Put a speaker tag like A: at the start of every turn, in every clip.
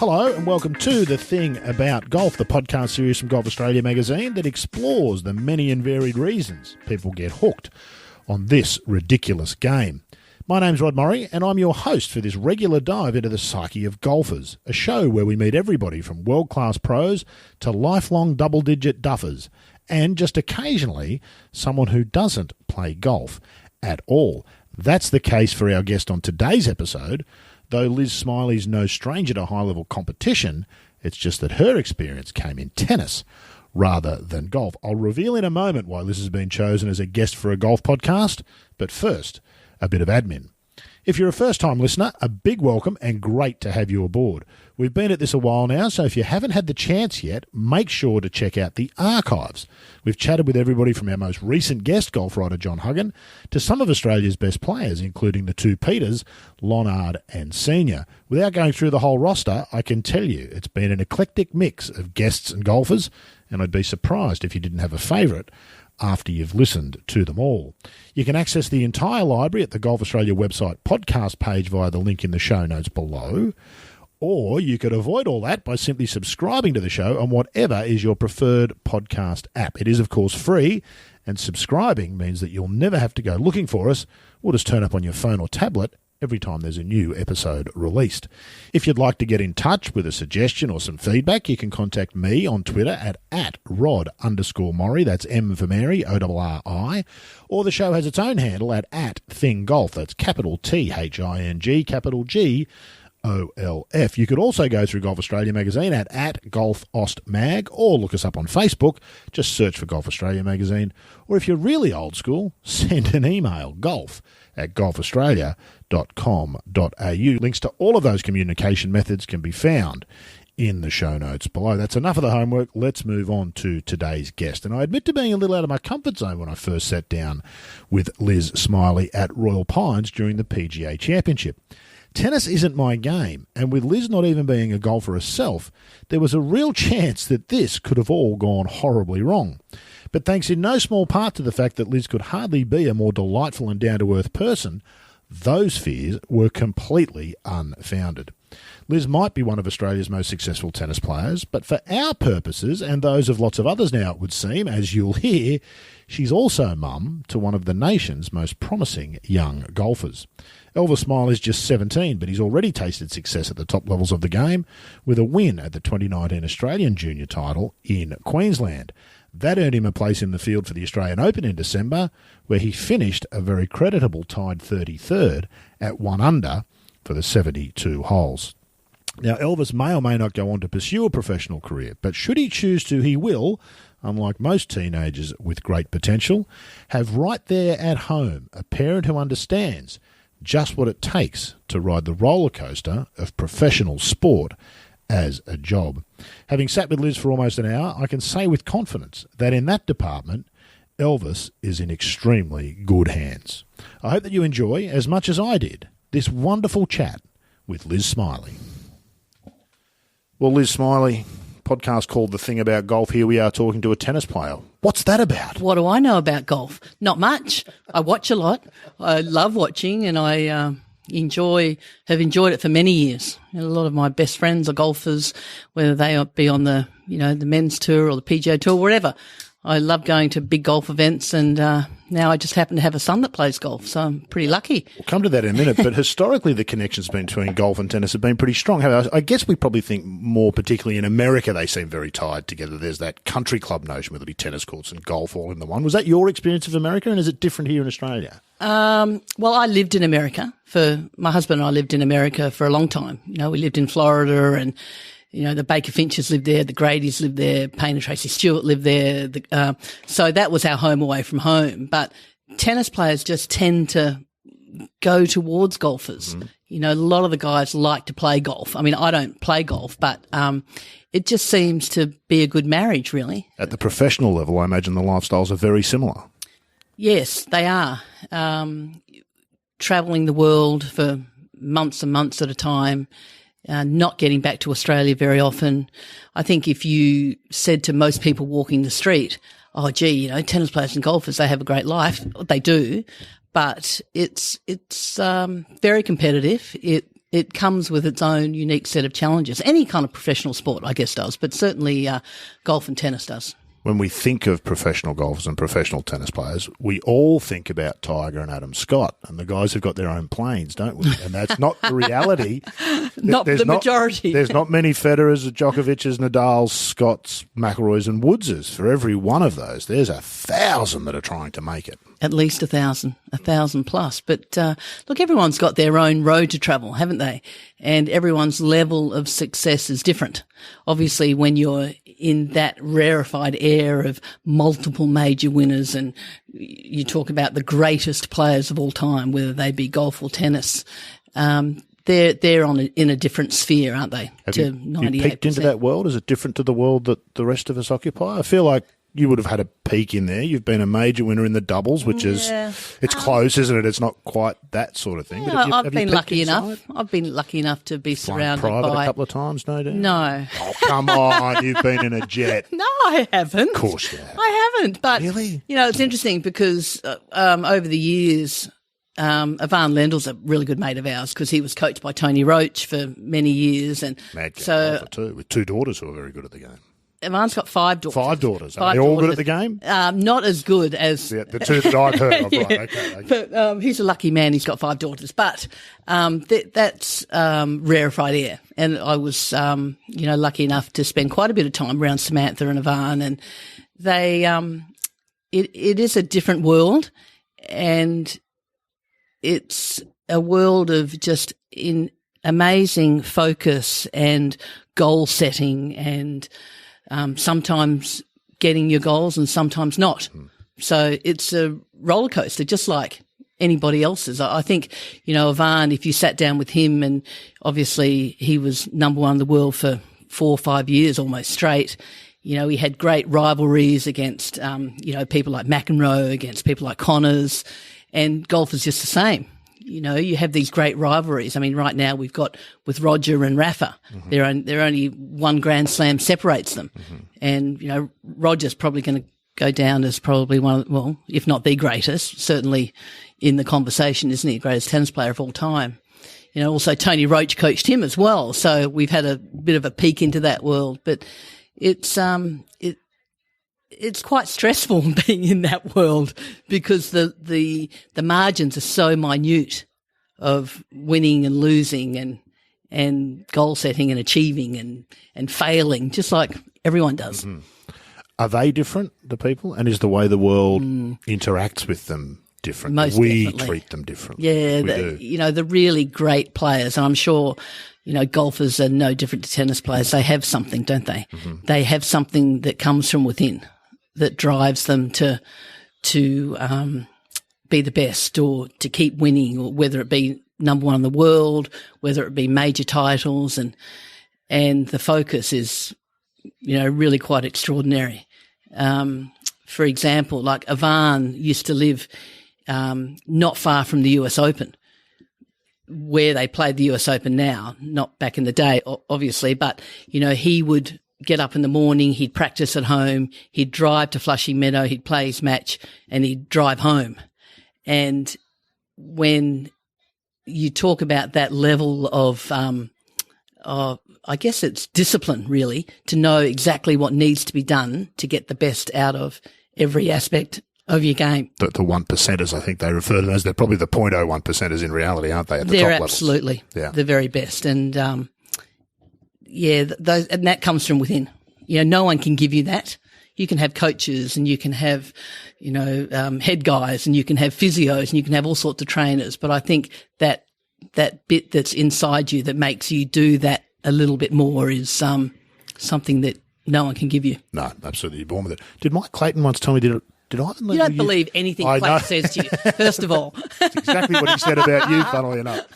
A: Hello and welcome to The Thing About Golf, the podcast series from Golf Australia magazine that explores the many and varied reasons people get hooked on this ridiculous game. My name's Rod Murray and I'm your host for this regular dive into the psyche of golfers, a show where we meet everybody from world-class pros to lifelong double-digit duffers, and just occasionally someone who doesn't play golf at all. That's the case for our guest on today's episode. Though Liz Smylie's no stranger to high-level competition, it's just that her experience came in tennis rather than golf. I'll reveal in a moment why Liz has been chosen as a guest for a golf podcast, but first, a bit of admin. If you're a first-time listener, a big welcome and great to have you aboard. We've been at this a while now, so if you haven't had the chance yet, make sure to check out the archives. We've chatted with everybody from our most recent guest, golf writer John Huggan, to some of Australia's best players, including the two Peters, Lonard and Senior. Without going through the whole roster, I can tell you it's been an eclectic mix of guests and golfers, and I'd be surprised if you didn't have a favourite after you've listened to them all. You can access the entire library at the Golf Australia website podcast page via the link in the show notes below, or you could avoid all that by simply subscribing to the show on whatever is your preferred podcast app. It is, of course, free, and subscribing means that you'll never have to go looking for us. We'll just turn up on your phone or tablet every time there's a new episode released. If you'd like to get in touch with a suggestion or some feedback, you can contact me on Twitter at Rod_Murray, that's M for Mary, O-R-R-I, or the show has its own handle at @ThingGolf, that's capital T-H-I-N-G, capital G-O-L-F. You could also go through Golf Australia magazine at @GolfAustMag, or look us up on Facebook, just search for Golf Australia magazine, or if you're really old school, send an email, golf@golfaustralia.com.au. Links to all of those communication methods can be found in the show notes below. That's enough of the homework. Let's move on to today's guest. And I admit to being a little out of my comfort zone when I first sat down with Liz Smylie at Royal Pines during the PGA Championship. Tennis isn't my game, and with Liz not even being a golfer herself, there was a real chance that this could have all gone horribly wrong. But thanks in no small part to the fact that Liz could hardly be a more delightful and down-to-earth person, those fears were completely unfounded. Liz might be one of Australia's most successful tennis players, but for our purposes, and those of lots of others now it would seem, as you'll hear, she's also mum to one of the nation's most promising young golfers. Elvis Smylie is just 17, but he's already tasted success at the top levels of the game with a win at the 2019 Australian Junior title in Queensland. That earned him a place in the field for the Australian Open in December, where he finished a very creditable tied 33rd at 1 under for the 72 holes. Now, Elvis may or may not go on to pursue a professional career, but should he choose to, he will, unlike most teenagers with great potential, have right there at home a parent who understands just what it takes to ride the roller coaster of professional sport as a job. Having sat with Liz for almost an hour, I can say with confidence that in that department, Elvis is in extremely good hands. I hope that you enjoy, as much as I did, this wonderful chat with Liz Smylie. Well, Liz Smylie, podcast called The Thing About Golf. Here we are talking to a tennis player. What's that about?
B: What do I know about golf? Not much. I watch a lot. I love watching, and I have enjoyed it for many years. A lot of my best friends are golfers, whether they be on the men's tour or the PGA tour, wherever. I love going to big golf events, and now I just happen to have a son that plays golf, so I'm pretty lucky.
A: We'll come to that in a minute, but historically the connections between golf and tennis have been pretty strong. I guess we probably think more particularly in America they seem very tied together. There's that country club notion where there'll be tennis courts and golf all in the one. Was that your experience of America, and is it different here in Australia?
B: Well, I lived in America. My husband and I lived in America for a long time. We lived in Florida, and the Baker Finches lived there, the Gradys lived there, Payne and Tracy Stewart lived there. So that was our home away from home. But tennis players just tend to go towards golfers. Mm-hmm. A lot of the guys like to play golf. I mean, I don't play golf, but it just seems to be a good marriage, really. At
A: the professional level, I imagine the lifestyles are very similar.
B: Yes, they are. Travelling the world for months and months at a time, not getting back to Australia very often. I think if you said to most people walking the street, oh, gee, tennis players and golfers, they have a great life. They do, but it's very competitive. it comes with its own unique set of challenges. Any kind of professional sport, I guess, does, but certainly golf and tennis does.
A: When we think of professional golfers and professional tennis players, we all think about Tiger and Adam Scott, and the guys have got their own planes, don't we? And that's not the reality.
B: Not the majority.
A: There's not many Federers, Djokovic's, Nadal's, Scott's, McIlroy's and Woodses. For every one of those, there's 1,000 that are trying to make it.
B: At least 1,000 plus. But look, everyone's got their own road to travel, haven't they? And everyone's level of success is different. Obviously, when you're in that rarefied air of multiple major winners, and you talk about the greatest players of all time, whether they be golf or tennis, they're in a different sphere, aren't they?
A: Have you peeked into that world? Is it different to the world that the rest of us occupy? I feel like you would have had a peek in there. You've been a major winner in the doubles, which is it's close, isn't it? It's not quite that sort of thing.
B: Yeah, I've been lucky enough. I've been lucky enough to be surrounded
A: private
B: by
A: a couple of times, no doubt.
B: No.
A: Oh, come on! You've been in a jet.
B: No, I haven't.
A: Of course you have.
B: I haven't. But
A: really,
B: it's interesting because over the years, Ivan Lendl's a really good mate of ours because he was coached by Tony Roach for many years, and
A: mad golfer too, with 2 daughters who are very good at the game.
B: Ivan's got 5 daughters.
A: 5 daughters. Are they all good at the game?
B: Not as good as
A: the 2 that I've heard of.
B: Yeah.
A: Right, okay.
B: But he's a lucky man. He's got 5 daughters. But that's rarefied air. And I was, lucky enough to spend quite a bit of time around Samantha and Ivan. And they, it is a different world, and it's a world of just in amazing focus and goal setting, and sometimes getting your goals and sometimes not. So it's a roller coaster, just like anybody else's. I think, Ivan, if you sat down with him, and obviously he was number 1 in the world for 4 or 5 years almost straight. He had great rivalries against, people like McEnroe, against people like Connors, and golf is just the same. You have these great rivalries. I mean, right now we've got with Roger and Rafa. Mm-hmm. They're only 1 Grand Slam separates them. Mm-hmm. And, Roger's probably going to go down as probably if not the greatest, certainly in the conversation, isn't he? Greatest tennis player of all time. Also Tony Roach coached him as well. So we've had a bit of a peek into that world, but it's quite stressful being in that world because the margins are so minute of winning and losing and goal setting and achieving and failing, just like everyone does.
A: Mm-hmm. Are they different, the people? And is the way the world interacts with them different?
B: Most
A: we
B: definitely.
A: Treat them differently.
B: Yeah, the really great players, and I'm sure golfers are no different to tennis players. They have something, don't they? Mm-hmm. They have something that comes from within, that drives them to be the best or to keep winning, or whether it be number 1 in the world, whether it be major titles, and the focus is, really quite extraordinary. For example, like Ivan used to live not far from the US Open, where they played the US Open now, not back in the day, obviously, but, he would get up in the morning, he'd practice at home, he'd drive to Flushing Meadow, he'd play his match, and he'd drive home. And when you talk about that level of I guess it's discipline, really, to know exactly what needs to be done to get the best out of every aspect of your game.
A: The 1%ers, I think they refer to them as. They're probably the 0.01%ers in reality, aren't they, at the top levels?
B: Absolutely.
A: Yeah.
B: The very best. And, and that comes from within. No one can give you that. You can have coaches, and you can have, head guys, and you can have physios, and you can have all sorts of trainers. But I think that bit that's inside you that makes you do that a little bit more is something that no one can give you.
A: No, absolutely. You're born with it. Did Mike Clayton once tell me, did Ivan
B: You don't believe anything Clayton says to you, first of all.
A: That's exactly what he said about you, funnily enough.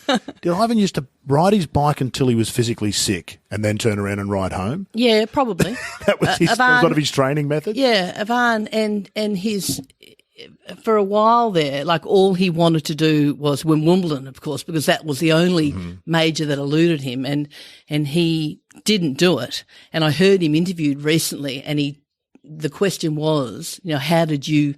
A: Did Ivan used to ride his bike until he was physically sick and then turn around and ride home?
B: Yeah, probably.
A: That was sort of his training method?
B: Yeah, Ivan and his... For a while there, like all he wanted to do was win Wimbledon, of course, because that was the only major that eluded him, and he didn't do it. And I heard him interviewed recently, and the question was, how did you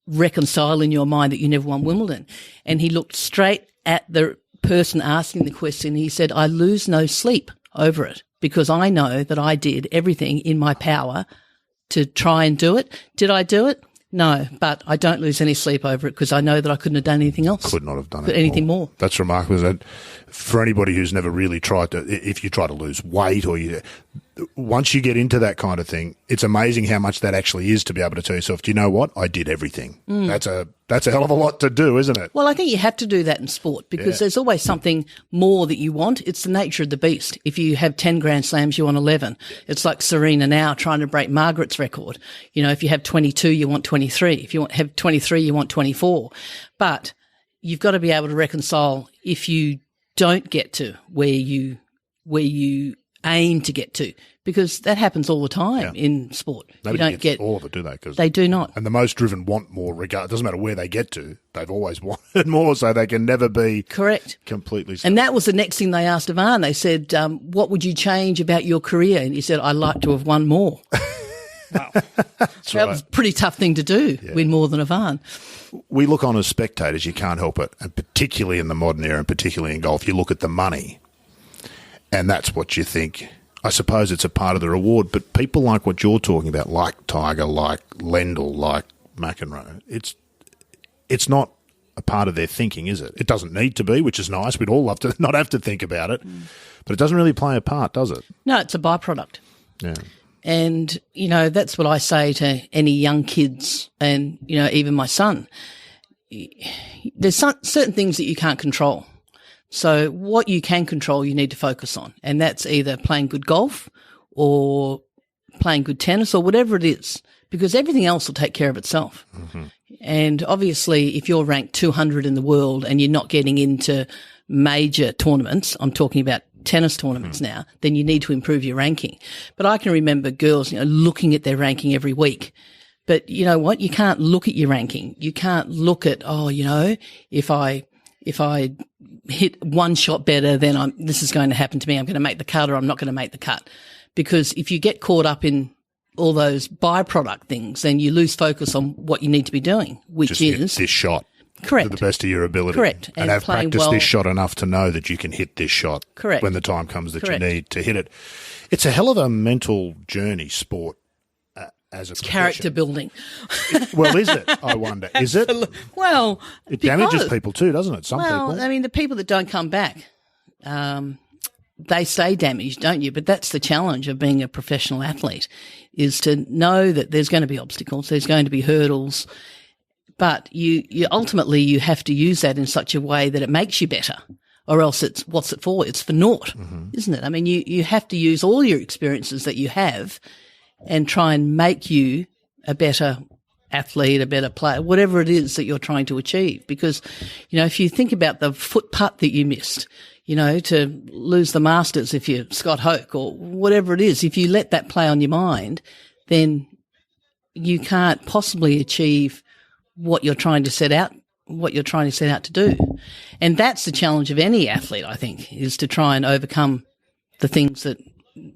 B: reconcile in your mind that you never won Wimbledon? And he looked straight at the person asking the question, he said, I lose no sleep over it because I know that I did everything in my power to try and do it. Did I do it? No, but I don't lose any sleep over it because I know that I couldn't have done anything else.
A: Could not have done
B: anything more.
A: That's remarkable. That for anybody who's never really tried to, if you try to lose weight or once you get into that kind of thing, it's amazing how much that actually is to be able to tell yourself, do you know what? I did everything. That's a hell of a lot to do, isn't it?
B: Well, I think you have to do that in sport because there's always something more that you want. It's the nature of the beast. If you have 10 Grand Slams, you want 11. It's like Serena now trying to break Margaret's record. You know, if you have 22, you want 23. If you have 23, you want 24. But you've got to be able to reconcile if you don't get to where you aim to get to, because that happens all the time in sport.
A: Nobody
B: you don't get
A: all of it, do they? 'Cause
B: they do not.
A: And the most driven want more. It doesn't matter where they get to; they've always wanted more, so they can never be
B: correct.
A: Completely.
B: And that was the next thing they asked Ivan. They said, "What would you change about your career?" And he said, "I'd like to have won more." Wow, that was a pretty tough thing to do. Win more than Ivan.
A: We look on as spectators. You can't help it, and particularly in the modern era, and particularly in golf, you look at the money. And that's what you think. I suppose it's a part of the reward, but people like what you're talking about, like Tiger, like Lendl, like McEnroe, it's not a part of their thinking, is it? It doesn't need to be, which is nice. We'd all love to not have to think about it, but it doesn't really play a part, does it?
B: No, it's a byproduct.
A: Yeah.
B: And, you know, that's what I say to any young kids and, you know, even my son. There's certain things that you can't control. So what you can control, you need to focus on. And that's either playing good golf or playing good tennis or whatever it is, because everything else will take care of itself. Mm-hmm. And obviously, if you're ranked 200 in the world and you're not getting into major tournaments, I'm talking about tennis tournaments now, then you need to improve your ranking. But I can remember girls, you know, looking at their ranking every week. But you know what? You can't look at your ranking. You can't look at, oh, you know, if I hit one shot better, then this is going to happen to me. I'm going to make the cut or I'm not going to make the cut. Because if you get caught up in all those byproduct things, then you lose focus on what you need to be doing, which
A: just
B: is
A: hit this shot.
B: Correct.
A: To the best of your ability.
B: Correct.
A: And have practiced this shot enough to know that you can hit this shot.
B: Correct.
A: When the time comes that you need to hit it. It's a hell of a mental journey, sport. As a
B: character building.
A: Well, is it? I wonder. Is it?
B: Well,
A: it damages people too, doesn't it? Some people.
B: I mean, the people that don't come back, they stay damaged, don't you? But that's the challenge of being a professional athlete, is to know that there's going to be obstacles, there's going to be hurdles, but you ultimately you have to use that in such a way that it makes you better. Or else what's it for? It's for naught, isn't it? I mean, you have to use all your experiences that you have and try and make you a better athlete, a better player, whatever it is that you're trying to achieve. Because, you know, if you think about the foot putt that you missed, you know, to lose the Masters if you're Scott Hoke or whatever it is, if you let that play on your mind, then you can't possibly achieve what you're trying to set out to do. And that's the challenge of any athlete, I think, is to try and overcome the things that,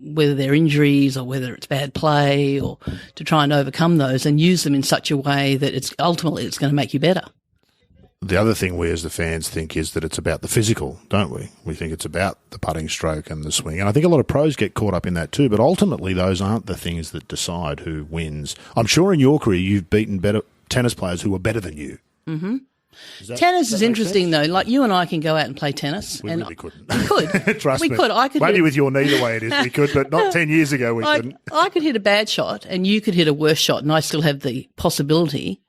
B: whether they're injuries or whether it's bad play, or to try and overcome those and use them in such a way that it's going to make you better.
A: The other thing we as the fans think is that it's about the physical, don't we? We think it's about the putting stroke and the swing. And I think a lot of pros get caught up in that too, but ultimately those aren't the things that decide who wins. I'm sure in your career you've beaten better tennis players who were better than you.
B: Mm-hmm. Tennis is interesting, though. Like, you and I can go out and play tennis.
A: We really couldn't.
B: We could.
A: Trust me.
B: I could.
A: Maybe with your knee the way it is, we could, but not 10 years ago we couldn't.
B: I could hit a bad shot and you could hit a worse shot, and I still have the possibility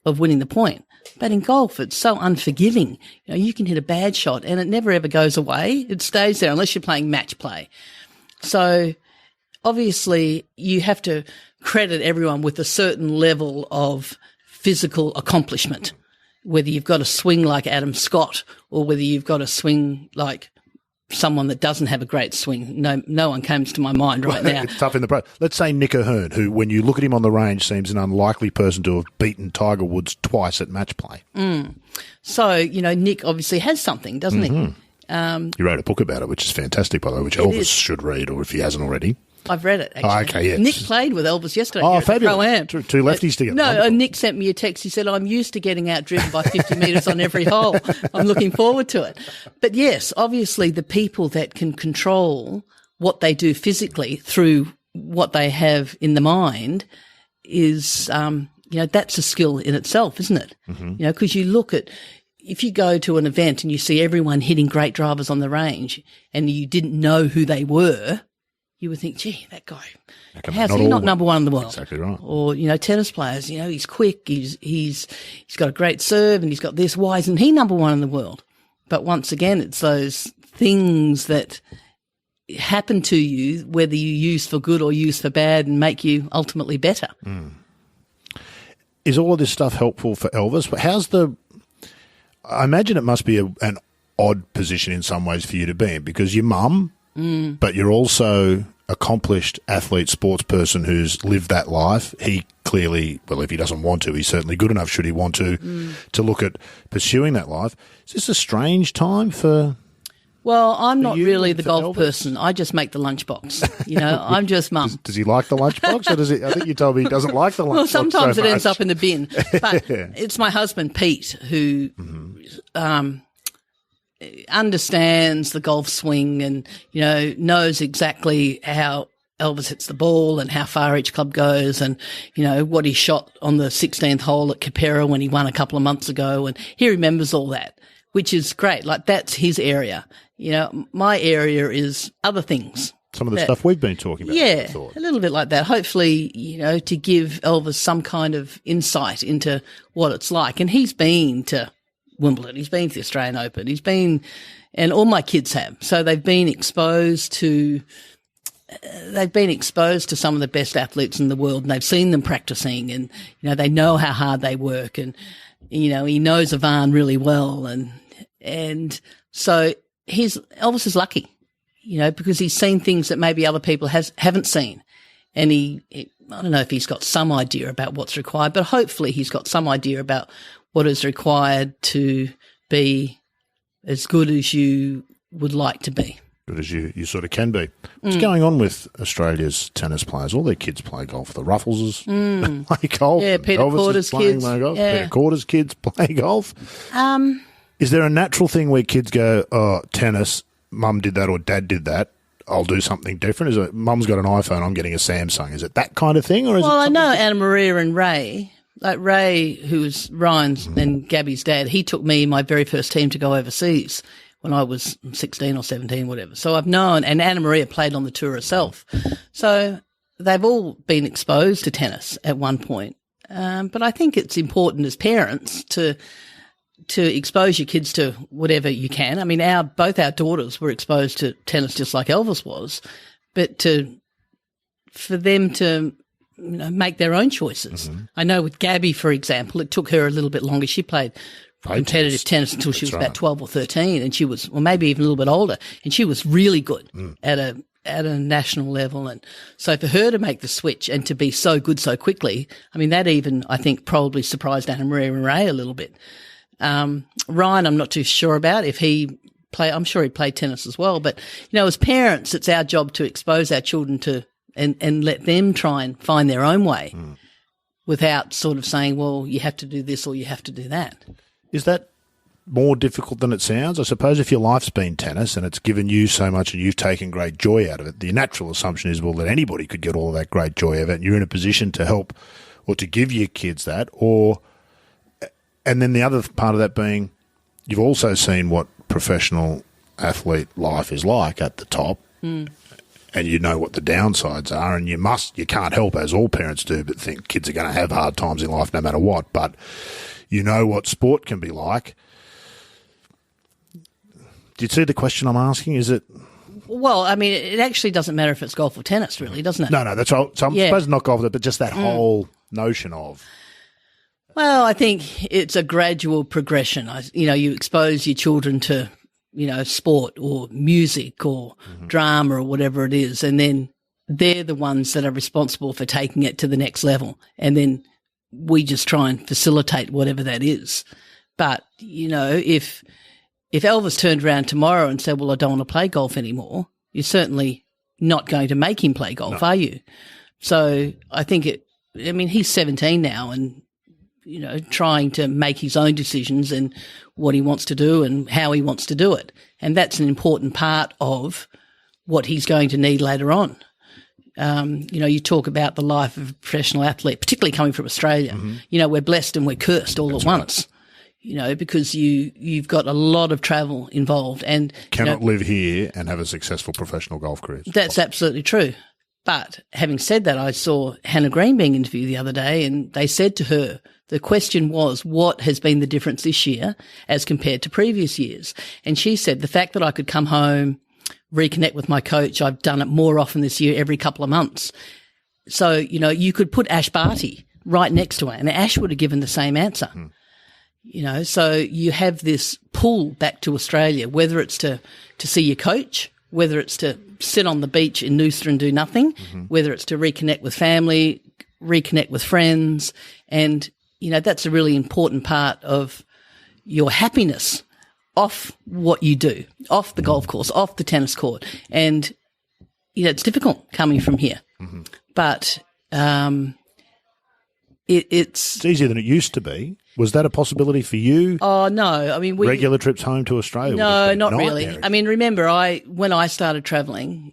B: of winning the point. But in golf, it's so unforgiving. You know, you can hit a bad shot and it never ever goes away. It stays there unless you're playing match play. So obviously you have to credit everyone with a certain level of physical accomplishment, whether you've got a swing like Adam Scott or whether you've got a swing like someone that doesn't have a great swing. No one comes to my mind right now.
A: It's tough in the pro. Let's say Nick Ahern, who, when you look at him on the range, seems an unlikely person to have beaten Tiger Woods twice at match play.
B: So, you know, Nick obviously has something, doesn't he?
A: You wrote a book about it, which is fantastic, by the way, which Elvis should read, or if he hasn't already.
B: I've read it, actually.
A: Oh, okay, yes.
B: Nick played with Elvis yesterday.
A: Oh,
B: here at the
A: fabulous.
B: Pro-Am.
A: Two lefties together.
B: No,
A: Wonderful.
B: Nick sent me a text. He said, I'm used to getting outdriven by 50 metres on every hole. I'm looking forward to it. But yes, obviously the people that can control what they do physically through what they have in the mind is, that's a skill in itself, isn't it? Mm-hmm. Because you look at, if you go to an event and you see everyone hitting great drivers on the range and you didn't know who they were, you would think, gee, that guy, how's he not number one in the world?
A: Exactly right.
B: Or, tennis players, he's quick, he's got a great serve and he's got this. Why isn't he number one in the world? But once again, it's those things that happen to you, whether you use for good or use for bad, and make you ultimately better.
A: Mm. Is all of this stuff helpful for Elvis? But I imagine it must be an odd position in some ways for you to be in, because your mum, but you're also accomplished athlete, sports person who's lived that life. He clearly, well, if he doesn't want to, he's certainly good enough, should he want to look at pursuing that life. Is this a strange time for...
B: Well, I'm not really the
A: for
B: golf
A: Elvis?
B: person. I just make the lunchbox. I'm just mum.
A: Does he like the lunchbox, or does he? I think you told me he doesn't like the lunchbox.
B: Well, sometimes
A: so
B: it ends
A: much.
B: up in the bin. But it's my husband, Pete, who understands the golf swing and, knows exactly how Elvis hits the ball and how far each club goes and, what he shot on the 16th hole at Capera when he won a couple of months ago. And he remembers all that, which is great. Like, that's his area. My area is other things.
A: Some of the stuff we've been talking about.
B: Yeah, a little bit like that. Hopefully, to give Elvis some kind of insight into what it's like. And he's been to Wimbledon. He's been to the Australian Open. And all my kids have. So they've been exposed to some of the best athletes in the world, and they've seen them practicing, and, they know how hard they work, and, he knows Ivan really well. And so Elvis is lucky, because he's seen things that maybe other people haven't seen. And I don't know if he's got some idea about what's required, but hopefully he's got some idea about what is required to be as good as you would like to be.
A: Good as you sort of can be. What's going on with Australia's tennis players? All their kids play golf. The Ruffleses play golf.
B: Yeah, Peter
A: Elvis
B: Corder's
A: is playing
B: kids.
A: golf.
B: Yeah.
A: Peter Corder's kids play golf. Is there a natural thing where kids go, oh, tennis, mum did that or dad did that, I'll do something different? Is it mum's got an iPhone, I'm getting a Samsung? Is it that kind of thing? Or is
B: Well,
A: it
B: I know Anna Maria and Ray. Like Ray, who was Ryan's and Gabby's dad, he took me my very first team to go overseas when I was 16 or 17, whatever. So I've known, and Anna Maria played on the tour herself. So they've all been exposed to tennis at one point. But I think it's important as parents to expose your kids to whatever you can. I mean, both our daughters were exposed to tennis just like Elvis was, but for them to make their own choices. Mm-hmm. I know with Gabby, for example, it took her a little bit longer. She played competitive tennis until she was about 12 or 13, and she was, or maybe even a little bit older, and she was really good at a national level. And so for her to make the switch and to be so good so quickly, I mean, that even, I think, probably surprised Anna Maria and Ray a little bit. Ryan, I'm not too sure about if I'm sure he played tennis as well, but, as parents, it's our job to expose our children to and let them try and find their own way without sort of saying, well, you have to do this or you have to do that.
A: Is that more difficult than it sounds? I suppose if your life's been tennis and it's given you so much and you've taken great joy out of it, the natural assumption is, well, that anybody could get all of that great joy out of it, and you're in a position to help or to give your kids that. And then the other part of that being, you've also seen what professional athlete life is like at the top. And you know what the downsides are, and you can't help, as all parents do, but think kids are going to have hard times in life no matter what. But you know what sport can be like. Do you see the question I'm asking? Is it?
B: Well, I mean, it actually doesn't matter if it's golf or tennis, really, doesn't it?
A: No, that's right. So I'm supposed to not golf, but just that whole notion of.
B: Well, I think it's a gradual progression. You expose your children to, sport or music or drama or whatever it is, and then they're the ones that are responsible for taking it to the next level. And then we just try and facilitate whatever that is. But, if Elvis turned around tomorrow and said, well, I don't want to play golf anymore, you certainly not going to make him play golf, are you? So I think he's 17 now and, trying to make his own decisions and what he wants to do and how he wants to do it. And that's an important part of what he's going to need later on. You talk about the life of a professional athlete, particularly coming from Australia. We're blessed and we're cursed all at once. Because you've got a lot of travel involved and
A: cannot live here and have a successful professional golf career.
B: That's absolutely true. But having said that, I saw Hannah Green being interviewed the other day and they said to her, the question was, what has been the difference this year as compared to previous years? And she said, the fact that I could come home, reconnect with my coach, I've done it more often this year, every couple of months. So, you could put Ash Barty right next to her and Ash would have given the same answer. So you have this pull back to Australia, whether it's to see your coach, whether it's to sit on the beach in Noosa and do nothing, whether it's to reconnect with family, reconnect with friends. And, that's a really important part of your happiness off what you do, off the golf course, off the tennis court. And, it's difficult coming from here. But it's
A: easier than it used to be. Was that a possibility for you?
B: Oh, no.
A: Regular trips home to Australia?
B: No, not really. Remember, when I started travelling,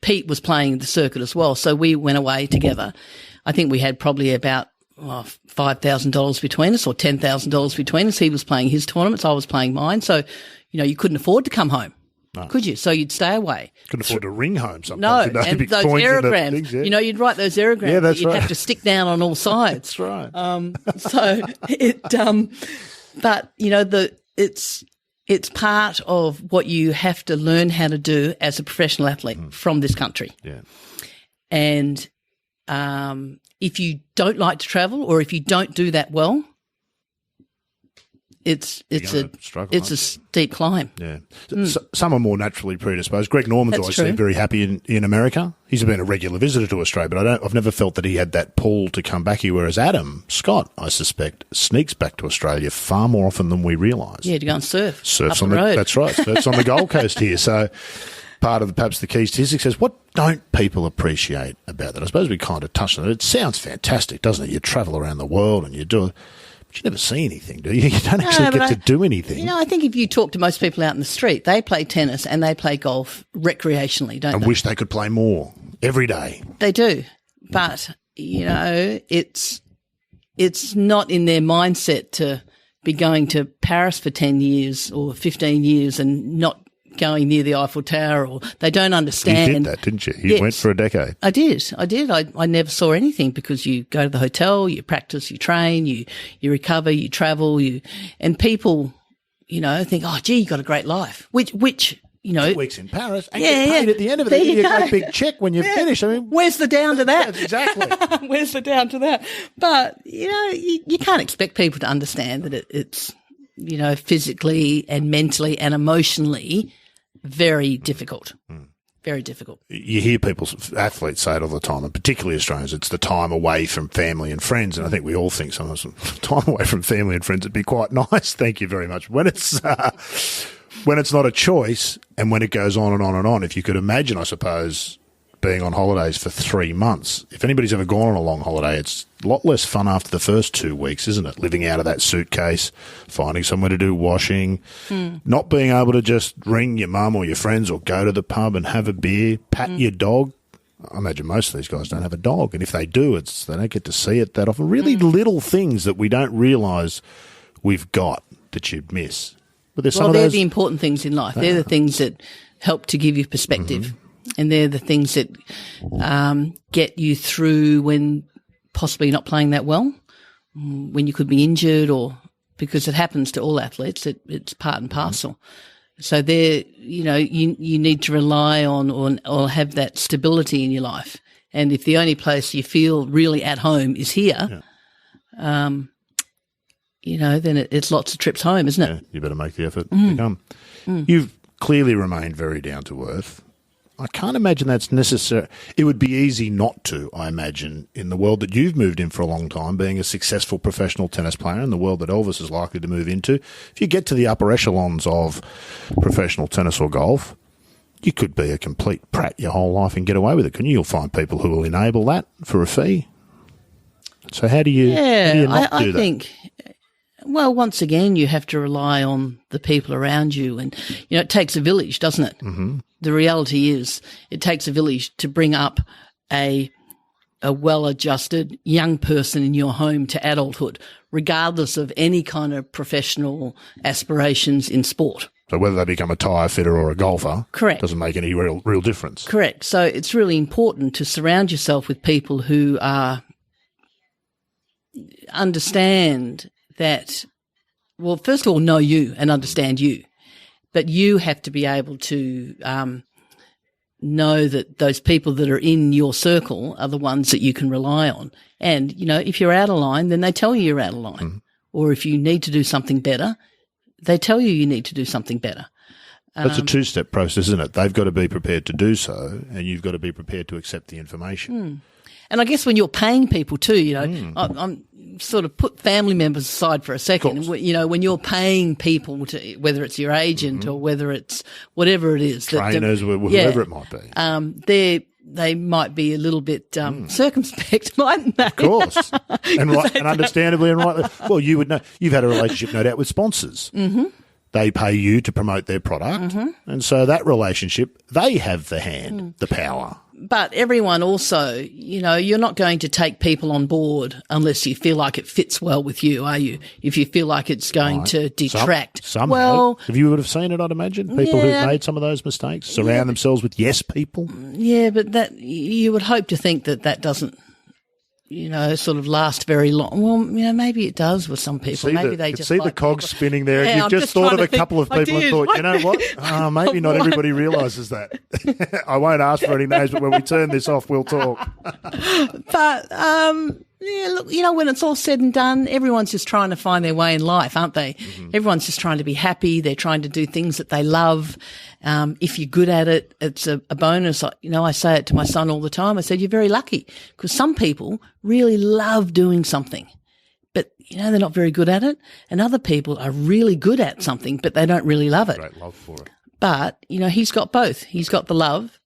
B: Pete was playing the circuit as well. So we went away together. I think we had probably about $5,000 between us or $10,000 between us. He was playing his tournaments. I was playing mine. So, you couldn't afford to come home. No. Could you? So you'd stay away.
A: Couldn't afford to ring home sometimes.
B: No, and those aerograms, things, you'd write those aerograms that you'd have to stick down on all sides.
A: That's right.
B: But, it's part of what you have to learn how to do as a professional athlete from this country.
A: Yeah.
B: And if you don't like to travel or if you don't do that well, it's a steep climb.
A: Yeah. Some are more naturally predisposed. Greg Norman's always seemed very happy in America. He's been a regular visitor to Australia, but I've never felt that he had that pull to come back here, whereas Adam Scott, I suspect, sneaks back to Australia far more often than we realise.
B: Yeah, to go and surf.
A: Surfs
B: up the road.
A: That's right. Surfs on the Gold Coast here. So part of perhaps the keys to his success. What don't people appreciate about that? I suppose we kind of touched on it. It sounds fantastic, doesn't it? You travel around the world and you do it. But you never see anything, do you? You don't actually get to do anything.
B: I think if you talk to most people out in the street, they play tennis and they play golf recreationally, don't they?
A: I wish they could play more every day.
B: They do. But, it's not in their mindset to be going to Paris for 10 years or 15 years and not going near the Eiffel Tower, or they don't understand.
A: You did that, didn't you? You went for a decade.
B: I did. I never saw anything because you go to the hotel, you practice, you train, you recover, you travel, and people, think, oh, gee, you got a great life, which
A: 2 weeks in Paris and get paid at the end of it. They give you a great big check when you finish.
B: Where's the down to that?
A: Exactly.
B: Where's the down to that? But, you can't expect people to understand that it's, physically and mentally and emotionally very difficult. Very difficult.
A: You hear athletes say it all the time, and particularly Australians, it's the time away from family and friends. And I think we all think sometimes time away from family and friends would be quite nice. Thank you very much. When it's not a choice and when it goes on and on and on, if you could imagine, I suppose, being on holidays for 3 months. If anybody's ever gone on a long holiday, it's a lot less fun after the first 2 weeks, isn't it? Living out of that suitcase, finding somewhere to do washing, not being able to just ring your mum or your friends or go to the pub and have a beer, pat your dog. I imagine most of these guys don't have a dog, and if they do, they don't get to see it that often. Really little things that we don't realise we've got that you'd miss. But
B: they're the important things in life. They're the things that help to give you perspective. And they're the things that get you through when possibly you're not playing that well, when you could be injured, or because it happens to all athletes. It's part and parcel. So you need to rely on or have that stability in your life. And if the only place you feel really at home is here, then it's lots of trips home, isn't it?
A: Yeah, you better make the effort to come. You've clearly remained very down to earth. I can't imagine that's necessary. It would be easy not to, I imagine, in the world that you've moved in for a long time, being a successful professional tennis player, in the world that Elvis is likely to move into. If you get to the upper echelons of professional tennis or golf, you could be a complete prat your whole life and get away with it, couldn't you? You'll find people who will enable that for a fee. So how do you not do that? I think,
B: well, once again, you have to rely on the people around you. And, it takes a village, doesn't it?
A: Mm-hmm.
B: The reality is it takes a village to bring up a well-adjusted young person in your home to adulthood, regardless of any kind of professional aspirations in sport.
A: So whether they become a tyre fitter or a golfer,
B: correct,
A: doesn't make any real difference.
B: Correct. So it's really important to surround yourself with people who understand that, well, first of all, know you and understand you, but you have to be able to know that those people that are in your circle are the ones that you can rely on. And, if you're out of line, then they tell you you're out of line.
A: Mm-hmm.
B: Or if you need to do something better, they tell you need to do something better.
A: That's a two-step process, isn't it? They've got to be prepared to do so, and you've got to be prepared to accept the information.
B: And I guess when you're paying people too, I'm sort of put family members aside for a second. When you're paying people, to, whether it's your agent or whether it's whatever it is,
A: trainers, whoever it might
B: be, they might be a little bit circumspect, mightn't they?
A: Of course, and understandably and rightly. Well, you would know. You've had a relationship, no doubt, with sponsors.
B: Mm-hmm.
A: They pay you to promote their product, and so that relationship, they have the hand, the power.
B: But everyone also, you're not going to take people on board unless you feel like it fits well with you, are you? If you feel like it's going to detract.
A: Some have you would have seen it, I'd imagine, people who've made some of those mistakes, surround themselves with yes people.
B: Yeah, but that you would hope to think that doesn't, sort of last very long. Well, maybe it does with some people. Maybe they just
A: see the cogs spinning there.
B: Yeah,
A: You've
B: I'm
A: just thought of a couple of people and thought, you know what? Maybe not everybody realises that. I won't ask for any names, but when we turn this off, we'll talk.
B: But look, when it's all said and done, everyone's just trying to find their way in life, aren't they? Mm-hmm. Everyone's just trying to be happy. They're trying to do things that they love. If you're good at it, it's a bonus. I say it to my son all the time. I said, you're very lucky, because some people really love doing something, but, they're not very good at it. And other people are really good at something, but they don't really love it.
A: Great love for it.
B: But, he's got both. He's got the love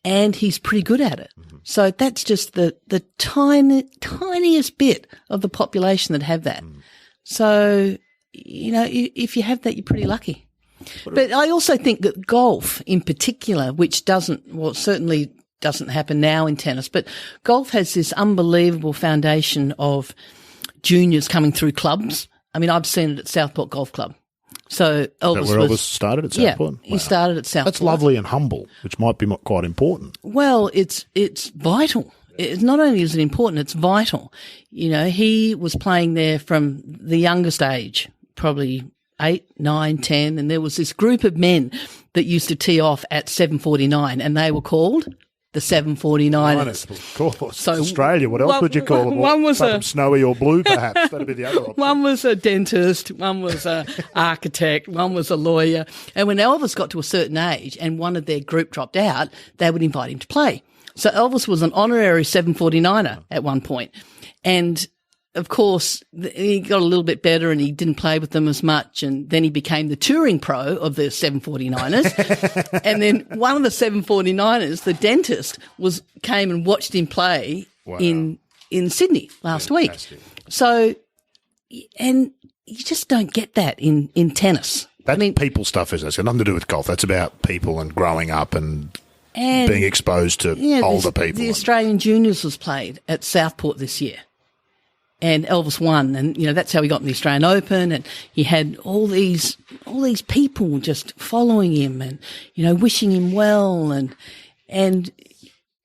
B: and he's pretty good at it. Mm-hmm. So that's just the tiniest bit of the population that have that. Mm. So, if you have that, you're pretty lucky. But I also think that golf in particular, which certainly doesn't happen now in tennis, but golf has this unbelievable foundation of juniors coming through clubs. I mean, I've seen it at Southport Golf Club. So
A: Elvis started at Southport?
B: Yeah, he started at Southport.
A: That's lovely and humble, which might be quite important.
B: Well, it's vital. It's not only is it important, it's vital. He was playing there from the youngest age, probably 8, 9, 10, and there was this group of men that used to tee off at 7:49, and they were called the 749ers.
A: Of course. So Australia, what else would you call them?
B: One was
A: snowy or blue, perhaps. That'd be the other option.
B: One was a dentist, one was an architect, one was a lawyer. And when Elvis got to a certain age and one of their group dropped out, they would invite him to play. So Elvis was an honorary 749er at one point. And of course, he got a little bit better and he didn't play with them as much. And then he became the touring pro of the 749ers. And then one of the 749ers, the dentist, came and watched him play in Sydney last week. So, and you just don't get that in tennis.
A: That's people stuff, isn't it? It's got nothing to do with golf. That's about people and growing up and being exposed to older people.
B: The Australian Juniors was played at Southport this year. And Elvis won, and that's how he got in the Australian Open. And he had all these people just following him, and wishing him well, and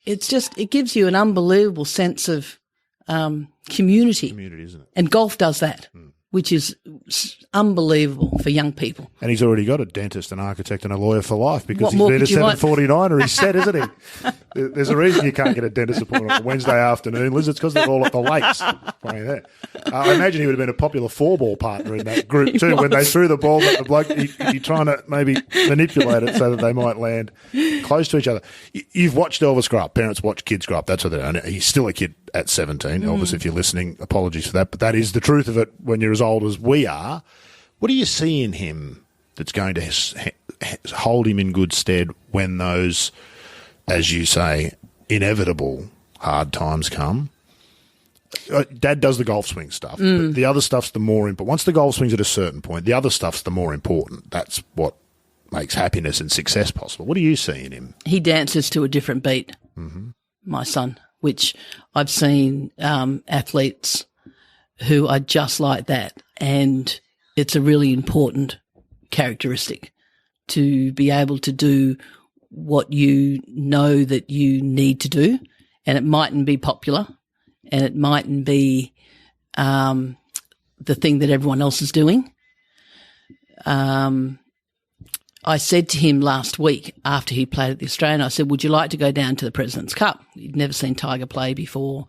B: it gives you an unbelievable sense of community.
A: Community, isn't it?
B: And golf does that, which is unbelievable for young people.
A: And he's already got a dentist, an architect, and a lawyer for life because he's been a 749er. He's set, isn't he? There's a reason you can't get a dentist appointment on a Wednesday afternoon, Liz. It's because they're all at the lakes playing there. I imagine he would have been a popular four-ball partner in that group too. When they threw the ball at the bloke, he'd be trying to maybe manipulate it so that they might land close to each other. You've watched Elvis grow up. Parents watch kids grow up. That's what they're doing. He's still a kid at 17. Elvis, if you're listening, apologies for that. But that is the truth of it when you're as old as we are. What do you see in him that's going to hold him in good stead when those, as you say, inevitable hard times come? Dad does the golf swing stuff, but the other stuff's the more important. Once the golf swing's at a certain point, the other stuff's the more important. That's what makes happiness and success possible. What do you see in him?
B: He dances to a different beat, my son, which I've seen athletes who are just like that, and it's a really important characteristic to be able to do what you know that you need to do, and it mightn't be popular, and it mightn't be the thing that everyone else is doing. I said to him last week after he played at the Australian, I said, would you like to go down to the President's Cup? He'd never seen Tiger play before.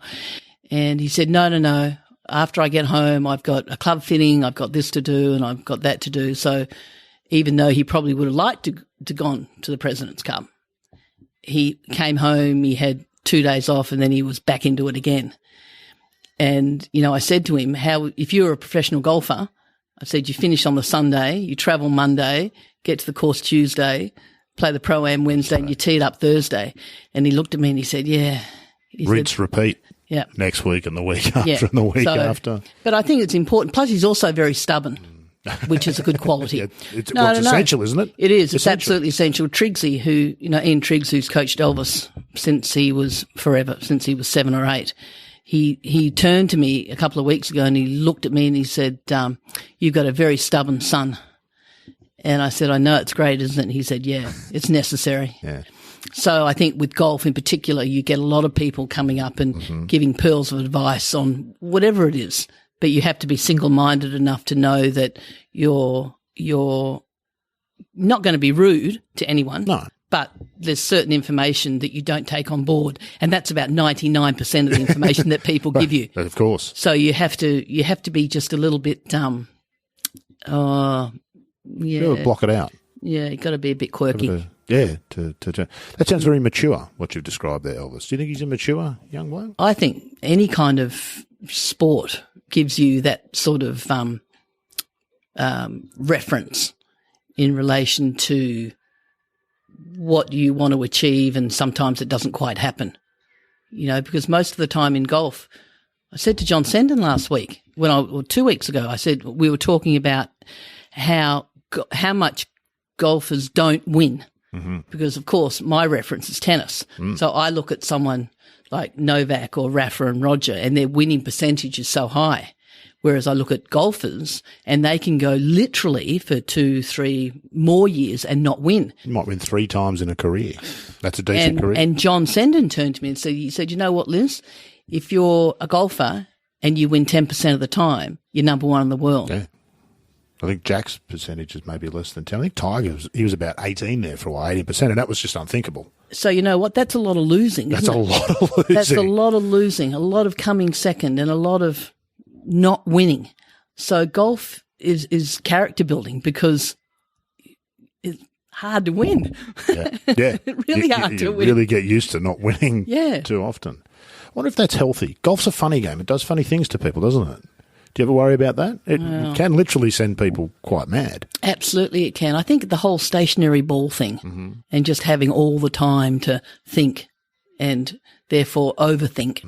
B: And he said, no. After I get home, I've got a club fitting, I've got this to do, and I've got that to do. So even though he probably would have liked to gone to the President's Cup, he came home, he had 2 days off, and then he was back into it again. And, I said to him, if you're a professional golfer, I said, you finish on the Sunday, you travel Monday, get to the course Tuesday, play the Pro-Am Wednesday, and you tee it up Thursday. And he looked at me and he said, yeah.
A: Rinse, repeat.
B: Yeah.
A: Next week and the week after and the week after.
B: But I think it's important. Plus, he's also very stubborn, which is a good quality.
A: It's essential, isn't it?
B: It is. It's absolutely essential. Triggsy, Ian Triggs, who's coached Elvis since he was 7 or 8, he turned to me a couple of weeks ago and he looked at me and he said, you've got a very stubborn son. And I said, I know it's great, isn't it? And he said, yeah, it's necessary.
A: Yeah.
B: So I think with golf in particular, you get a lot of people coming up and giving pearls of advice on whatever it is, but you have to be single-minded enough to know that you're not going to be rude to anyone.
A: No.
B: But there's certain information that you don't take on board, and that's about 99% of the information that people give you.
A: Of course. So
B: you have to be just a little bit block
A: it out.
B: Yeah, you've got to be a bit quirky.
A: That sounds very mature, what you've described there, Elvis. Do you think he's a mature young bloke?
B: I think any kind of sport gives you that sort of reference in relation to what you want to achieve, and sometimes it doesn't quite happen. Because most of the time in golf, I said to John Sendon last week, or 2 weeks ago, I said we were talking about how much golfers don't win. Because, of course, my reference is tennis. So I look at someone like Novak or Rafa and Roger, and their winning percentage is so high. Whereas I look at golfers and they can go literally for 2-3 more years and not win.
A: You might win 3 times in a career. That's a decent career.
B: And John Sendon turned to me and said, you know what, Liz? If you're a golfer and you win 10% of the time, you're number one in the world.
A: Yeah. I think Jack's percentage is maybe less than 10. I think Tiger, he was about 18 there for a while, 80%, and that was just unthinkable.
B: So you know what? That's a lot of losing, isn't it?
A: That's a lot of losing.
B: That's a lot of losing, a lot of coming second, and a lot of not winning. So golf is character building because it's hard to win.
A: Yeah.
B: Really hard to win.
A: You really get used to not winning too often. I wonder if that's healthy. Golf's a funny game. It does funny things to people, doesn't it? Do you ever worry about that? It can literally send people quite mad.
B: Absolutely it can. I think the whole stationary ball thing and just having all the time to think and therefore overthink.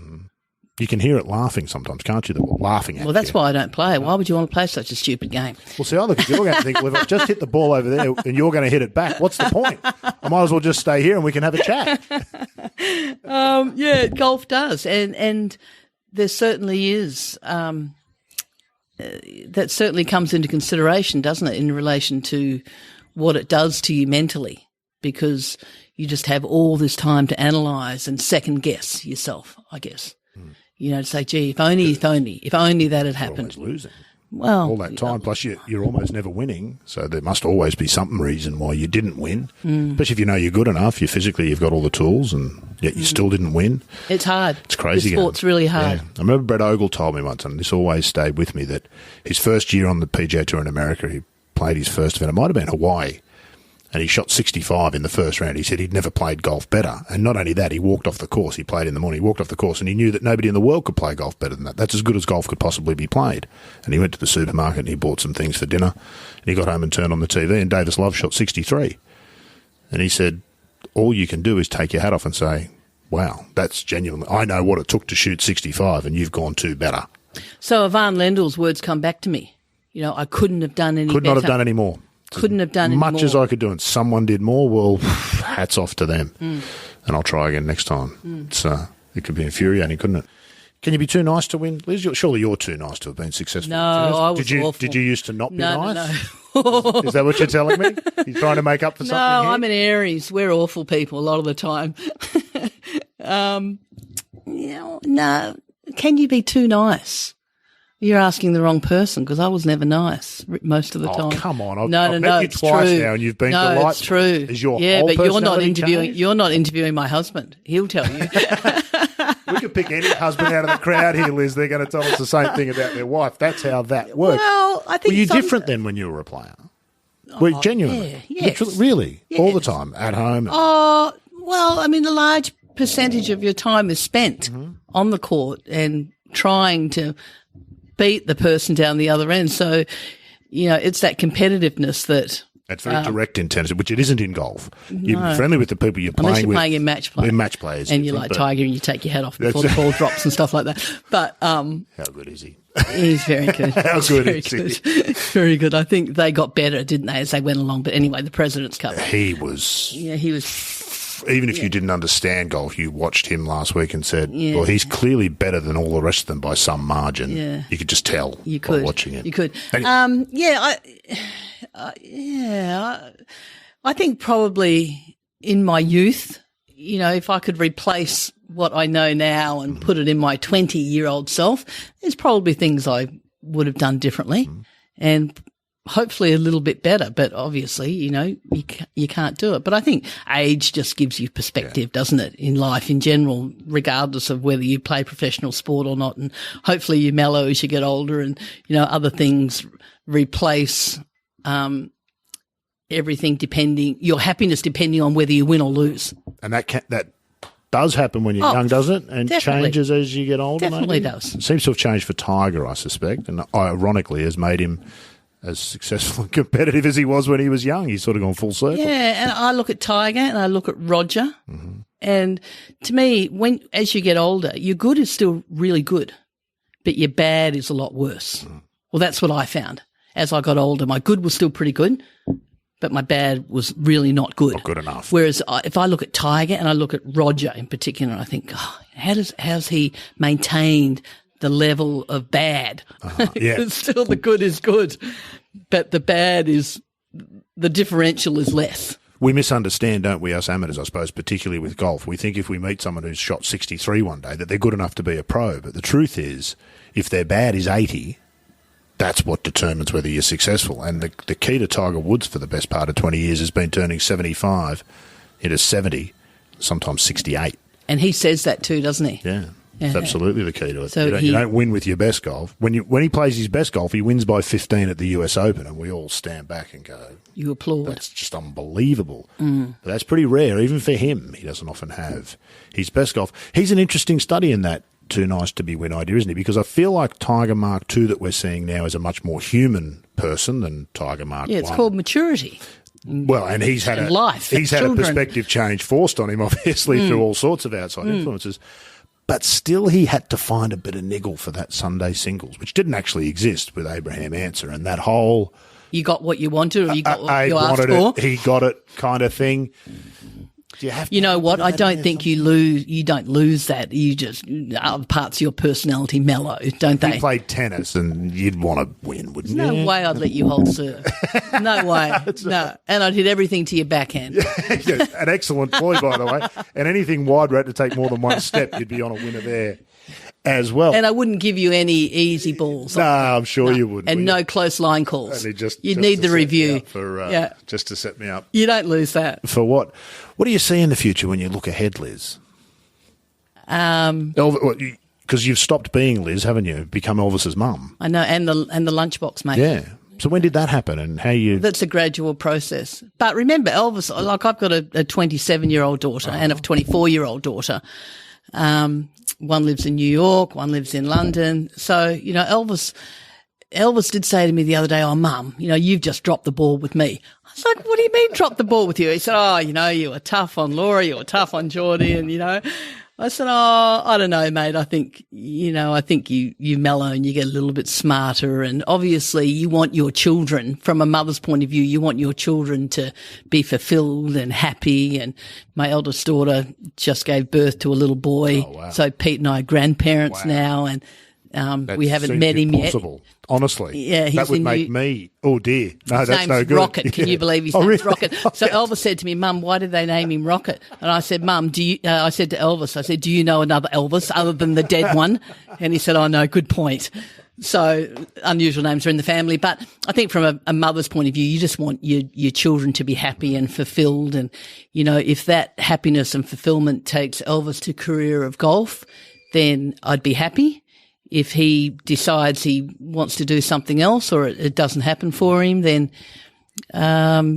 A: You can hear it laughing sometimes, can't you? They're laughing at you.
B: Well, that's why I don't play. Why would you want to play such a stupid game?
A: Well, see, I look at you, you're going to think, well, if I just hit the ball over there and you're going to hit it back, what's the point? I might as well just stay here and we can have a chat.
B: Golf does. And there certainly is that certainly comes into consideration, doesn't it, in relation to what it does to you mentally, because you just have all this time to analyse and second guess yourself, I guess. To say, gee, if only that had happened.
A: You're always losing.
B: Well,
A: all that time, plus you're almost never winning, so there must always be some reason why you didn't win. Especially if you know you're good enough, you've got all the tools, and yet you still didn't win.
B: It's hard.
A: It's crazy.
B: The sport's really hard.
A: Yeah. I remember Brett Ogle told me once, and this always stayed with me, that his first year on the PGA Tour in America, he played his first event. It might have been Hawaii, and he shot 65 in the first round. He said he'd never played golf better. And not only that, he walked off the course. He played in the morning. He walked off the course and he knew that nobody in the world could play golf better than that. That's as good as golf could possibly be played. And he went to the supermarket and he bought some things for dinner. And he got home and turned on the TV and Davis Love shot 63. And he said, all you can do is take your hat off and say, wow, that's genuine. I know what it took to shoot 65 and you've gone 2 better.
B: So Ivan Lendl's words come back to me. You know, I couldn't have done any
A: Could not have done any more.
B: Couldn't have done any
A: much
B: more.
A: as I could do, and someone did more. Well, hats off to them, and I'll try again next time. It could be infuriating, couldn't it? Can you be too nice to win, Liz? Surely you're too nice to have been successful.
B: No, I was awful.
A: Did you used to not be nice?
B: No.
A: Is that what you're telling me? You're trying to make up for something?
B: No,
A: here?
B: I'm an Aries. We're awful people a lot of the time. No. Can you be too nice? You're asking the wrong person because I was never nice most of the time.
A: Oh, come on. I've
B: No,
A: met you
B: it's
A: twice
B: true.
A: now and you've been delightful.
B: No, it's true.
A: Is your
B: yeah,
A: whole
B: but you're not
A: personality
B: interviewing.
A: changed?
B: You're not interviewing my husband. He'll tell you.
A: We could pick any husband out of the crowd here, Liz. They're going to tell us the same thing about their wife. That's how that works.
B: Well, I think
A: were you different then when you were a player? Were you genuinely?
B: Yeah, yes.
A: Literally, really?
B: Yes.
A: All the time? At home?
B: Oh, well, I mean, a large percentage of your time is spent on the court and trying to beat the person down the other end. So, you know, it's that competitiveness that...
A: It's very direct in tennis, which it isn't in golf. You're friendly with the people you're playing
B: unless you're
A: with.
B: playing in match play.
A: In match players.
B: And you're like Tiger and you take your hat off before the ball drops and stuff like that. But
A: how good is he?
B: he's very good.
A: How good is he?
B: Very good. I think they got better, didn't they, as they went along. But anyway, the President's Cup.
A: He was...
B: Yeah, he was...
A: Even if you didn't understand golf, you watched him last week and said, well, he's clearly better than all the rest of them by some margin.
B: Yeah.
A: You could just tell by watching him.
B: You could.
A: Anyway.
B: I think probably in my youth, you know, if I could replace what I know now and put it in my 20-year-old self, there's probably things I would have done differently and hopefully a little bit better. But obviously, you know, you can't do it. But I think age just gives you perspective, doesn't it, in life in general, regardless of whether you play professional sport or not. And hopefully you mellow as you get older and, you know, other things replace everything your happiness depending on whether you win or lose.
A: And that does happen when you're young, doesn't it? And
B: definitely.
A: changes as you get older,
B: Definitely
A: maybe?
B: does.
A: It seems to have changed for Tiger, I suspect, and ironically has made him as successful and competitive as he was when he was young. He's sort of gone full circle.
B: Yeah, and I look at Tiger and I look at Roger, and to me, as you get older, your good is still really good, but your bad is a lot worse. Well, that's what I found. As I got older, my good was still pretty good, but my bad was really not good.
A: Not good enough.
B: Whereas if I look at Tiger and I look at Roger in particular, I think, how's he maintained the level of bad?
A: Yeah.
B: Still the good is good, but the bad is, the differential is less.
A: We misunderstand, don't we, us amateurs, I suppose, particularly with golf. We think if we meet someone who's shot 63 one day that they're good enough to be a pro. But the truth is, if their bad is 80, that's what determines whether you're successful. And the key to Tiger Woods for the best part of 20 years has been turning 75 into 70, sometimes 68.
B: And he says that too, doesn't he?
A: Yeah. It's absolutely the key to it.
B: So
A: you don't win with your best golf. When he plays his best golf, he wins by 15 at the US Open, and we all stand back and go,
B: you applaud.
A: That's just unbelievable. But that's pretty rare. Even for him, he doesn't often have his best golf. He's an interesting study in that too nice to be win idea, isn't he? Because I feel like Tiger Mark II that we're seeing now is a much more human person than Tiger Mark I.
B: Yeah, it's called maturity.
A: Well, and he's had a
B: life.
A: He's had a perspective change forced on him, obviously, through all sorts of outside influences. But still, he had to find a bit of niggle for that Sunday singles, which didn't actually exist with Abraham Answer and that whole...
B: You got what you wanted, or you got what you asked
A: for?
B: for?
A: He got it kind of thing.
B: You know what? I don't think you lose. You don't lose that. You just parts of your personality mellow, don't they?
A: You played tennis, and you'd want to win, wouldn't you?
B: No way I'd let you hold serve. No way. No, and I'd hit everything to your backhand.
A: Yeah, an excellent ploy, by the way. And anything wide where it had to take more than one step, you'd be on a winner there as well.
B: And I wouldn't give you any easy balls.
A: No, I'm sure you wouldn't.
B: And no close line calls. You'd need the review.
A: Just to set me up.
B: You don't lose that.
A: For what? What do you see in the future when you look ahead, Liz? Because you've stopped being Liz, haven't you? Become Elvis's mum.
B: I know, and the lunchbox mate.
A: Yeah. So when did that happen and how you...
B: That's a gradual process. But remember, Elvis, like I've got a 27-year-old daughter and a 24-year-old daughter. One lives in New York, one lives in London. So, you know, Elvis did say to me the other day, "Oh, Mum, you know, you've just dropped the ball with me." I was like, "What do you mean drop the ball with you?" He said, "Oh, you know, you were tough on Laura, you were tough on Geordie, and, you know." I said, "Oh, I don't know, mate. I think you mellow and you get a little bit smarter. And obviously you want your children, from a mother's point of view, you want your children to be fulfilled and happy. And my eldest daughter just gave birth to a little boy.
A: Oh, wow.
B: So Pete and I are grandparents now, and we haven't met him yet.
A: Honestly,
B: yeah,
A: that would make me. Oh dear, no,
B: his
A: that's
B: name's
A: no good.
B: Rocket. Can you believe his name's
A: really?
B: Rocket? So Elvis said to me, "Mum, why did they name him Rocket?" And I said, "Mum, I said to Elvis, I said, do you know another Elvis other than the dead one?" And he said, "Oh no, good point." So unusual names are in the family, but I think from a mother's point of view, you just want your children to be happy and fulfilled. And, you know, if that happiness and fulfillment takes Elvis to a career of golf, then I'd be happy. If he decides he wants to do something else or it doesn't happen for him, then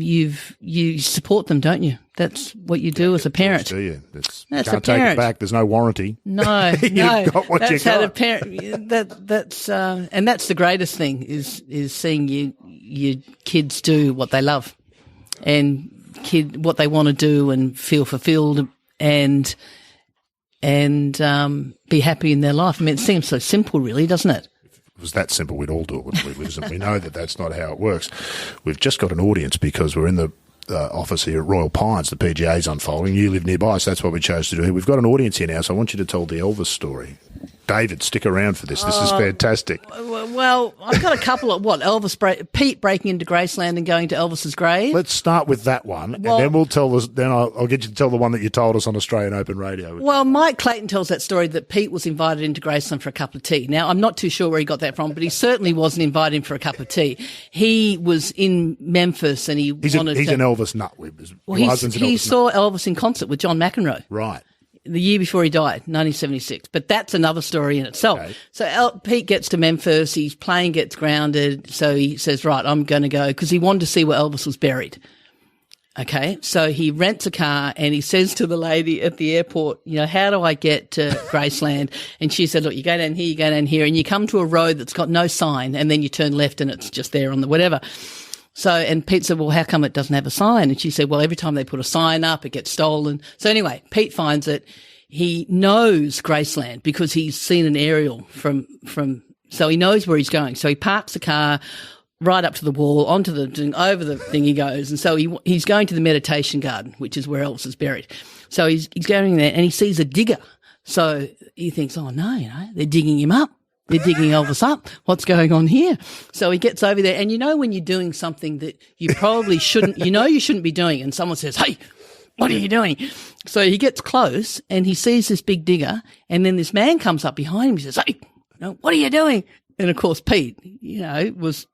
B: you support them, don't you? That's what you do as a parent.
A: Do you?
B: That's
A: can't
B: a parent.
A: take it back. There's no warranty.
B: No,
A: You've
B: no.
A: got what
B: that's
A: you
B: how
A: got.
B: the parent. That's and that's the greatest thing is seeing your kids do what they love, and what they want to do and feel fulfilled and be happy in their life. I mean, it seems so simple, really, doesn't it?
A: If it was that simple, we'd all do it, wouldn't we? We know that that's not how it works. We've just got an audience because we're in the office here at Royal Pines. The PGA's unfolding. You live nearby, so that's what we chose to do here. We've got an audience here now, so I want you to tell the Elvis story. David, stick around for this. This is fantastic.
B: Well, I've got a couple of Pete breaking into Graceland and going to Elvis's grave.
A: Let's start with that one, and then we'll tell us. Then I'll get you to tell the one that you told us on Australian Open Radio.
B: Well, Mike Clayton tells that story that Pete was invited into Graceland for a cup of tea. Now, I'm not too sure where he got that from, but he certainly wasn't invited in for a cup of tea. He was in Memphis and he's an
A: Elvis nut.
B: He saw Elvis in concert with John McEnroe.
A: Right.
B: The year before he died, 1976. But that's another story in itself. Okay. So Pete gets to Memphis, his plane gets grounded, so he says, right, I'm going to go, because he wanted to see where Elvis was buried. Okay, so he rents a car and he says to the lady at the airport, you know, how do I get to Graceland? And she said, look, you go down here, you go down here, and you come to a road that's got no sign, and then you turn left and it's just there on the whatever. So, and Pete said, well, how come it doesn't have a sign? And she said, well, every time they put a sign up, it gets stolen. So anyway, Pete finds it. He knows Graceland because he's seen an aerial so he knows where he's going. So he parks the car right up to the wall, onto the thing, over the thing he goes. And so he's going to the meditation garden, which is where Elvis is buried. So he's going there and he sees a digger. So he thinks, oh no, you know, they're digging him up. They're digging Elvis up. What's going on here? So he gets over there. And you know when you're doing something that you probably shouldn't, you shouldn't be doing, and someone says, hey, what are you doing? So he gets close and he sees this big digger, and then this man comes up behind him. He says, hey, what are you doing? And of course, Pete, was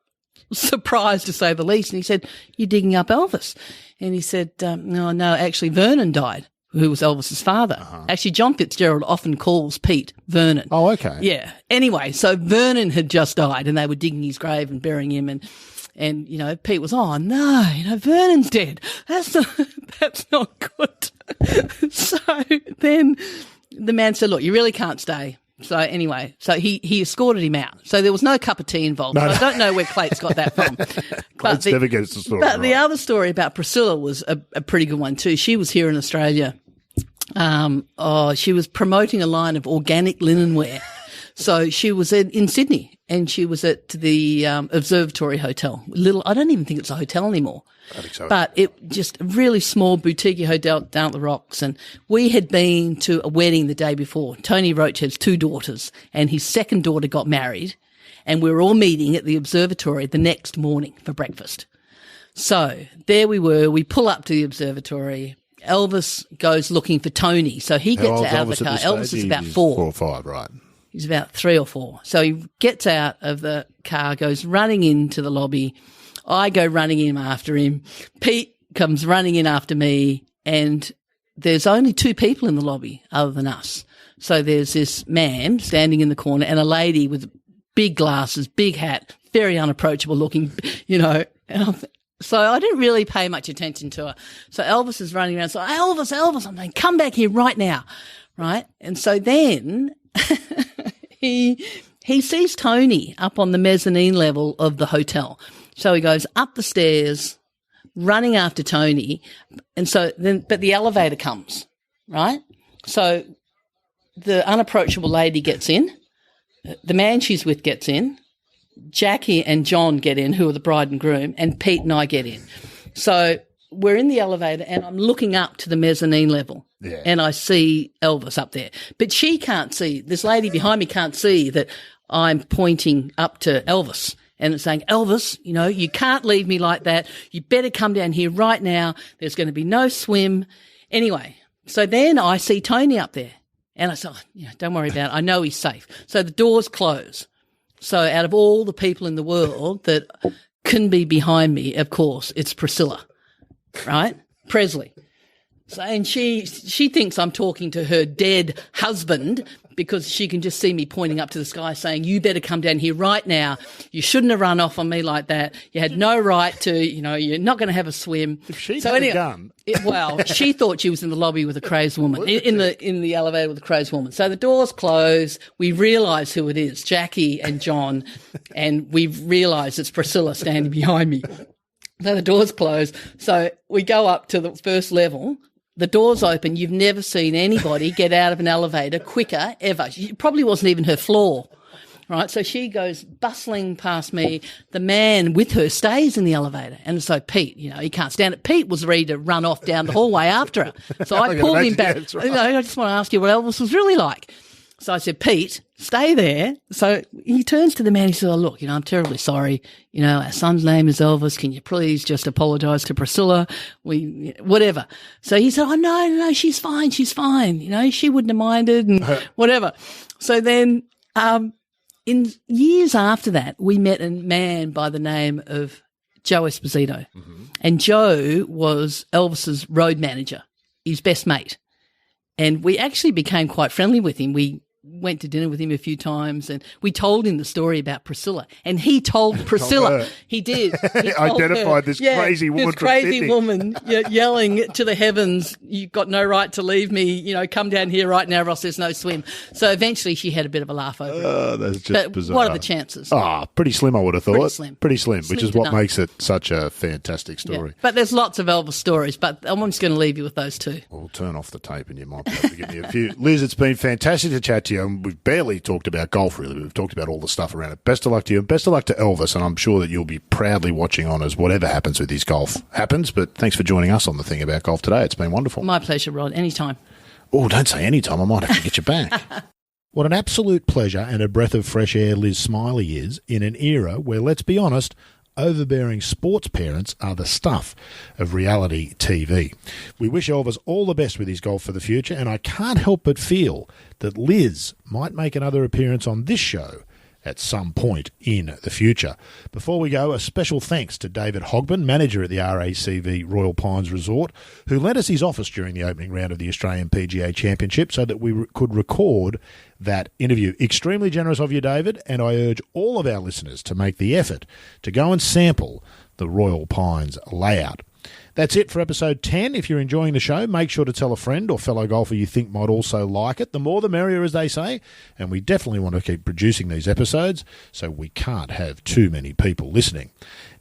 B: surprised to say the least. And he said, you're digging up Elvis. And he said, no, actually Vernon died, who was Elvis's father. Uh-huh. Actually, John Fitzgerald often calls Pete Vernon.
A: Oh, okay.
B: Yeah. Anyway, so Vernon had just died and they were digging his grave and burying him, and Pete was, oh no, Vernon's dead. That's not good. So then the man said, look, you really can't stay. So anyway, so he escorted him out. So there was no cup of tea involved. No. I don't know where Clate's got that from.
A: Clate's never gets the story.
B: But the other story about Priscilla was a pretty good one too. She was here in Australia. She was promoting a line of organic linenwear. So she was in Sydney, and she was at the Observatory Hotel. I don't even think it's a hotel anymore.
A: I think so.
B: But it just a really small boutique hotel down at the Rocks. And we had been to a wedding the day before. Tony Roach has 2 daughters, and his second daughter got married, and we were all meeting at the Observatory the next morning for breakfast. So there we were. We pull up to the Observatory. Elvis goes looking for Tony. So he gets out of the car. Elvis is about 4.
A: 4 or 5, right.
B: He's about 3 or 4. So he gets out of the car, goes running into the lobby. I go running in after him. Pete comes running in after me, and there's only 2 people in the lobby other than us. So there's this man standing in the corner and a lady with big glasses, big hat, very unapproachable looking, you know. So I didn't really pay much attention to her. So Elvis is running around. So Elvis, I'm saying, come back here right now, right? And so then he sees Tony up on the mezzanine level of the hotel. So he goes up the stairs, running after Tony, and so then, but the elevator comes, right? So the unapproachable lady gets in, the man she's with gets in, Jackie and John get in, who are the bride and groom, and Pete and I get in. So we're in the elevator, and I'm looking up to the mezzanine level, and I see Elvis up there, but she can't see. This lady behind me can't see that I'm pointing up to Elvis. And it's saying, Elvis, you know, you can't leave me like that. You better come down here right now. There's going to be no swim. Anyway, so then I see Tony up there. And I said, don't worry about it. I know he's safe. So the doors close. So out of all the people in the world that can be behind me, of course, it's Priscilla, right? Presley. So, and she thinks I'm talking to her dead husband because she can just see me pointing up to the sky saying, you better come down here right now. You shouldn't have run off on me like that. You had no right to, you know, you're not going to have a swim.
A: If she had a gun.
B: Well, she thought she was in the lobby with a crazed woman, in the elevator with a crazed woman. So the doors close. We realise who it is, Jackie and John, and we've realised it's Priscilla standing behind me. So the doors close. So we go up to the first level. The doors open. You've never seen anybody get out of an elevator quicker ever. It probably wasn't even her floor, right? So she goes bustling past me. The man with her stays in the elevator. And so Pete, you know, he can't stand it. Pete was ready to run off down the hallway after her. So I pulled him back.
A: Yeah, right.
B: You know, I just want to ask you what Elvis was really like. So I said, Pete, stay there. So he turns to the man. He said, oh, look, you know, I'm terribly sorry. You know, our son's name is Elvis. Can you please just apologise to Priscilla? Whatever. So he said, oh, no, she's fine. She's fine. You know, she wouldn't have minded and whatever. So then in years after that, we met a man by the name of Joe Esposito. Mm-hmm. And Joe was Elvis's road manager, his best mate. And we actually became quite friendly with him. We went to dinner with him a few times and we told him the story about Priscilla. And he told Priscilla. He did. He
A: identified this crazy woman
B: this
A: from
B: crazy
A: Sydney.
B: woman yelling to the heavens, you've got no right to leave me. You know, come down here right now, Ross, there's no swim. So eventually she had a bit of a laugh over it.
A: Oh, that's just bizarre.
B: What are the chances?
A: Oh, pretty slim, I would have thought. Pretty slim, which is what
B: none.
A: makes it such a fantastic story.
B: Yeah. But there's lots of Elvis stories, but I'm just going to leave you with those two.
A: We'll turn off the tape and you might be able to give me a few. Liz, it's been fantastic to chat to you. And we've barely talked about golf, really. We've talked about all the stuff around it. Best of luck to you. Best of luck to Elvis, and I'm sure that you'll be proudly watching on as whatever happens with his golf happens. But thanks for joining us on The Thing About Golf today. It's been wonderful.
B: My pleasure, Rod. Anytime.
A: Oh, don't say anytime. I might have to get you back. What an absolute pleasure and a breath of fresh air Liz Smylie is in an era where, let's be honest, overbearing sports parents are the stuff of reality TV. We wish Elvis all the best with his golf for the future, and I can't help but feel that Liz might make another appearance on this show at some point in the future. Before we go, a special thanks to David Hogben, manager at the RACV Royal Pines Resort, who lent us his office during the opening round of the Australian PGA Championship so that we could record that interview. Extremely generous of you, David, and I urge all of our listeners to make the effort to go and sample the Royal Pines layout. That's it for episode 10. If you're enjoying the show, make sure to tell a friend or fellow golfer you think might also like it. The more the merrier, as they say, and we definitely want to keep producing these episodes, so we can't have too many people listening.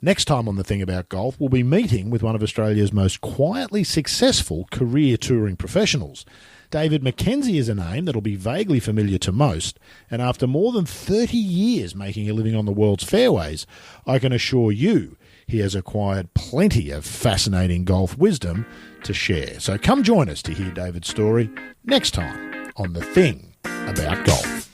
A: Next time on The Thing About Golf, we'll be meeting with one of Australia's most quietly successful career touring professionals. David Mackenzie is a name that'll be vaguely familiar to most, and after more than 30 years making a living on the world's fairways, I can assure you he has acquired plenty of fascinating golf wisdom to share. So come join us to hear David's story next time on The Thing About Golf.